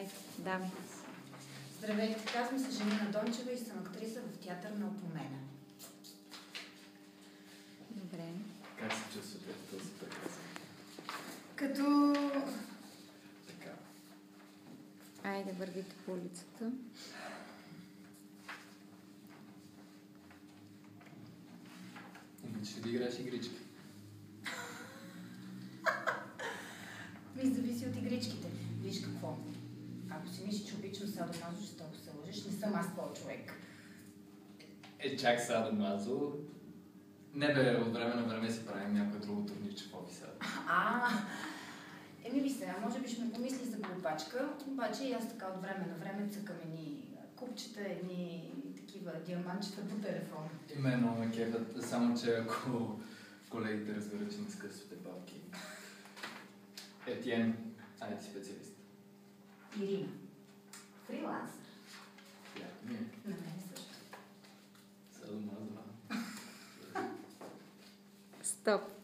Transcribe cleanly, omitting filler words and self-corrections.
Айде, дами. Здравейте, казвам се Жанина Дончева и съм актриса в театър на Опомена. Добре. Как се чувствате в този прекрасен? Като... Така. Айде, вървите по улицата. Обичаш ли да играеш игрички? Ми зависи от игричките. Виж какво. Ако си мислиш, че обичам садомазо, ще толкова се лъжеш. Не съм аз този човек. Чак садомазо. Не бе, от време на време си правим някое друго турнирче в офиса. Виж сега, може би ще ме помисли за глупачка, обаче и аз така от време на време цъкам едни купчета, едни такива диамантчета по телефона. И мен много ме кефят, само че ако колегите разберат, че не скъсвате бабки. Етиен, IT специалист. Ирина. Фрилансър. Яко ми е. На мен също. Садомазо. Стоп.